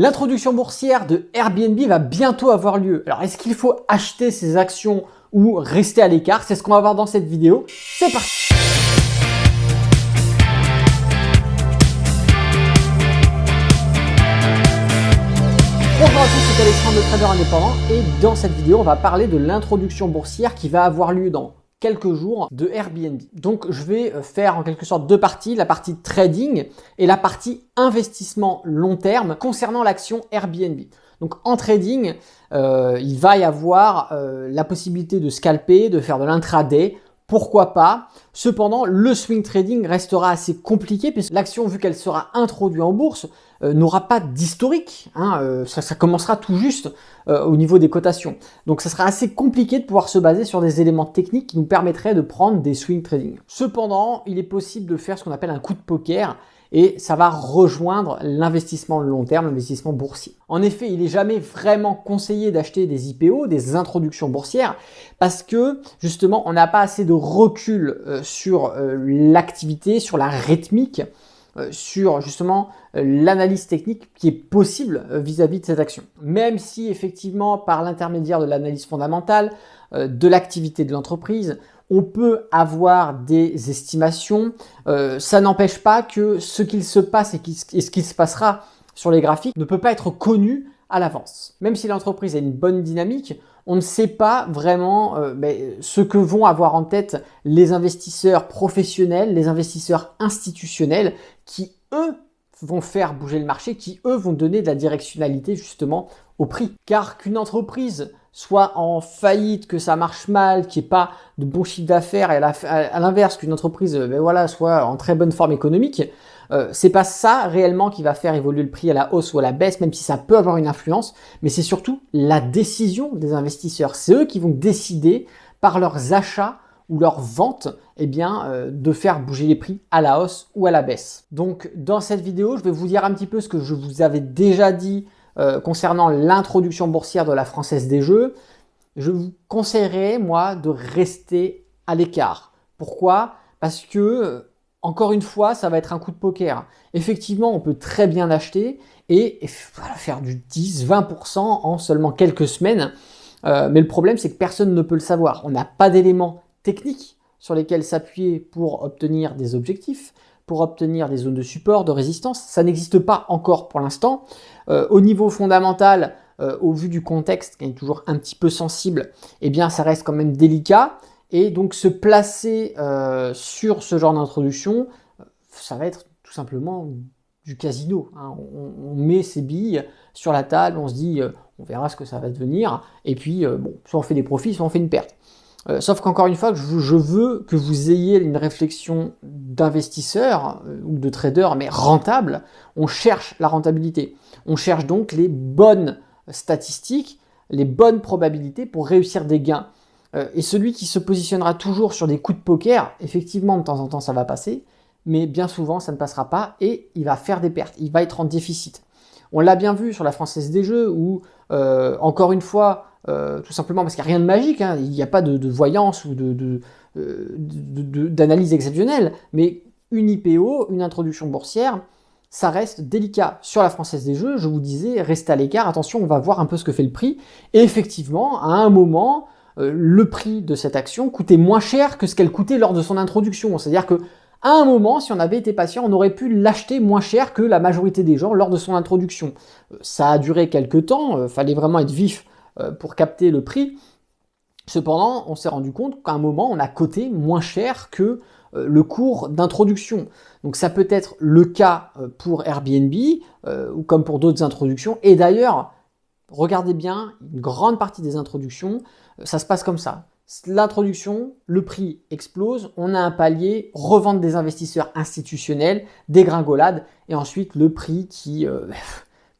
L'introduction boursière de Airbnb va bientôt avoir lieu. Alors, est-ce qu'il faut acheter ces actions ou rester à l'écart? C'est ce qu'on va voir dans cette vidéo. C'est parti! Bonjour à tous, c'est Alexandre, le trader indépendant, et dans cette vidéo, on va parler de l'introduction boursière qui va avoir lieu dans quelques jours de Airbnb. Donc je vais faire en quelque sorte deux parties, la partie trading et la partie investissement long terme concernant l'action Airbnb. Donc en trading, il va y avoir la possibilité de scalper, de faire de l'intraday, pourquoi pas. Cependant, le swing trading restera assez compliqué puisque l'action, vu qu'elle sera introduite en bourse, n'aura pas d'historique. Ça commencera tout juste au niveau des cotations. Donc, ça sera assez compliqué de pouvoir se baser sur des éléments techniques qui nous permettraient de prendre des swing trading. Cependant, il est possible de faire ce qu'on appelle un coup de poker et ça va rejoindre l'investissement long terme, l'investissement boursier. En effet, il n'est jamais vraiment conseillé d'acheter des IPO, des introductions boursières, parce que justement, on n'a pas assez de recul sur l'activité, sur la rythmique, sur justement l'analyse technique qui est possible vis-à-vis de cette action. Même si effectivement, par l'intermédiaire de l'analyse fondamentale, de l'activité de l'entreprise, on peut avoir des estimations, ça n'empêche pas que ce qu'il se passe et ce qui se passera sur les graphiques ne peut pas être connu à l'avance. Même si l'entreprise a une bonne dynamique, on ne sait pas vraiment ce que vont avoir en tête les investisseurs professionnels, les investisseurs institutionnels qui, eux, vont faire bouger le marché, qui, eux, vont donner de la directionnalité justement au prix. Car qu'une entreprise soit en faillite, que ça marche mal, qu'il n'y ait pas de bon chiffre d'affaires, et à l'inverse, qu'une entreprise soit en très bonne forme économique, c'est pas ça réellement qui va faire évoluer le prix à la hausse ou à la baisse, même si ça peut avoir une influence, mais c'est surtout la décision des investisseurs. C'est eux qui vont décider par leurs achats ou leurs ventes, de faire bouger les prix à la hausse ou à la baisse. Donc dans cette vidéo, je vais vous dire un petit peu ce que je vous avais déjà dit concernant l'introduction boursière de la Française des Jeux. Je vous conseillerais, moi, de rester à l'écart. Pourquoi? Parce que, encore une fois, ça va être un coup de poker. Effectivement, on peut très bien acheter et faire du 10-20% en seulement quelques semaines. Mais le problème, c'est que personne ne peut le savoir. On n'a pas d'éléments techniques sur lesquels s'appuyer pour obtenir des objectifs, pour obtenir des zones de support, de résistance. Ça n'existe pas encore pour l'instant. Au niveau fondamental, au vu du contexte qui est toujours un petit peu sensible, ça reste quand même délicat. Et donc se placer sur ce genre d'introduction, ça va être tout simplement du casino. On met ses billes sur la table, on se dit on verra ce que ça va devenir. Et puis soit on fait des profits, soit on fait une perte. Sauf qu'encore une fois, je veux que vous ayez une réflexion d'investisseur ou de trader, mais rentable. On cherche la rentabilité. On cherche donc les bonnes statistiques, les bonnes probabilités pour réussir des gains. Et celui qui se positionnera toujours sur des coups de poker, effectivement, de temps en temps, ça va passer, mais bien souvent, ça ne passera pas et il va faire des pertes. Il va être en déficit. On l'a bien vu sur la Française des Jeux où, encore une fois, tout simplement parce qu'il n'y a rien de magique, il n'y a pas de voyance ou d'analyse exceptionnelle, mais une IPO, une introduction boursière, ça reste délicat. Sur la Française des Jeux, je vous disais, restez à l'écart, attention, on va voir un peu ce que fait le prix. Et effectivement, à un moment, le prix de cette action coûtait moins cher que ce qu'elle coûtait lors de son introduction. C'est-à-dire que à un moment, si on avait été patient, on aurait pu l'acheter moins cher que la majorité des gens lors de son introduction. Ça a duré quelques temps, fallait vraiment être vif pour capter le prix. Cependant, on s'est rendu compte qu'à un moment, on a coté moins cher que le cours d'introduction. Donc ça peut être le cas pour Airbnb ou comme pour d'autres introductions. Et d'ailleurs, regardez bien, une grande partie des introductions, ça se passe comme ça. L'introduction, le prix explose, on a un palier, revente des investisseurs institutionnels, dégringolade, et ensuite le prix qui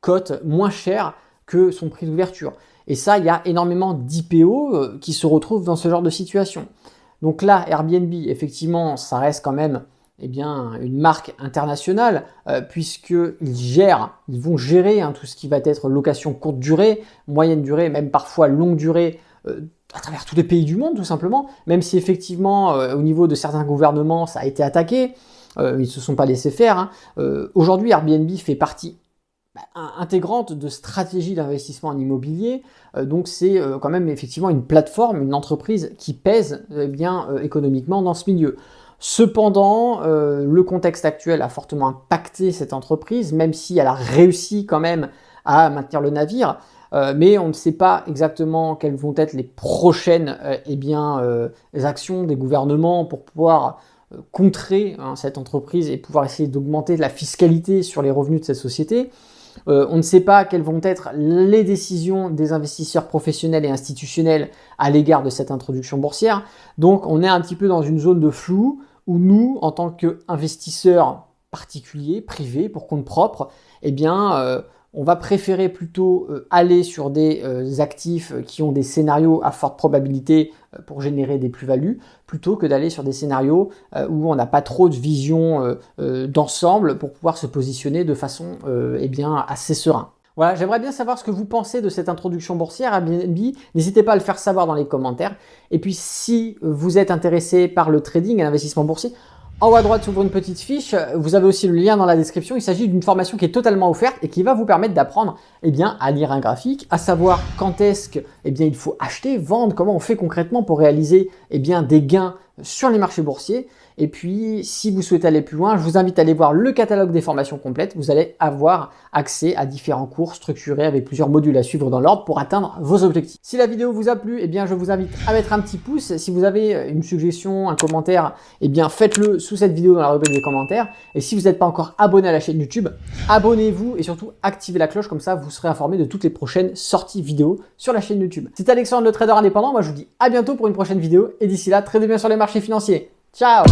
cote moins cher que son prix d'ouverture. Et ça, il y a énormément d'IPO qui se retrouvent dans ce genre de situation. Donc là, Airbnb, effectivement, ça reste quand même une marque internationale puisqu'ils vont gérer tout ce qui va être location courte durée, moyenne durée, même parfois longue durée à travers tous les pays du monde tout simplement, même si effectivement au niveau de certains gouvernements ça a été attaqué, ils ne se sont pas laissés faire. Aujourd'hui Airbnb fait partie intégrante de stratégie d'investissement en immobilier. Donc c'est quand même effectivement une plateforme, une entreprise qui pèse économiquement dans ce milieu. Cependant, le contexte actuel a fortement impacté cette entreprise, même si elle a réussi quand même à maintenir le navire. Mais on ne sait pas exactement quelles vont être les prochaines actions des gouvernements pour pouvoir contrer cette entreprise et pouvoir essayer d'augmenter la fiscalité sur les revenus de cette société. On ne sait pas quelles vont être les décisions des investisseurs professionnels et institutionnels à l'égard de cette introduction boursière. Donc on est un petit peu dans une zone de flou où nous, en tant qu'investisseurs particuliers, privés, pour compte propre, on va préférer plutôt aller sur des actifs qui ont des scénarios à forte probabilité pour générer des plus-values, plutôt que d'aller sur des scénarios où on n'a pas trop de vision d'ensemble pour pouvoir se positionner de façon assez serein. Voilà, j'aimerais bien savoir ce que vous pensez de cette introduction boursière à Airbnb. N'hésitez pas à le faire savoir dans les commentaires. Et puis si vous êtes intéressé par le trading et l'investissement boursier, en haut à droite s'ouvre une petite fiche, vous avez aussi le lien dans la description. Il s'agit d'une formation qui est totalement offerte et qui va vous permettre d'apprendre à lire un graphique, à savoir quand est-ce qu'il faut acheter, vendre, comment on fait concrètement pour réaliser des gains sur les marchés boursiers. Et puis, si vous souhaitez aller plus loin, je vous invite à aller voir le catalogue des formations complètes. Vous allez avoir accès à différents cours structurés avec plusieurs modules à suivre dans l'ordre pour atteindre vos objectifs. Si la vidéo vous a plu, je vous invite à mettre un petit pouce. Si vous avez une suggestion, un commentaire, faites-le sous cette vidéo dans la rubrique des commentaires. Et si vous n'êtes pas encore abonné à la chaîne YouTube, abonnez-vous et surtout activez la cloche, comme ça vous serez informé de toutes les prochaines sorties vidéo sur la chaîne YouTube. C'était Alexandre, le trader indépendant. Moi, je vous dis à bientôt pour une prochaine vidéo et d'ici là, tradez bien sur les marchés financiers. Ciao!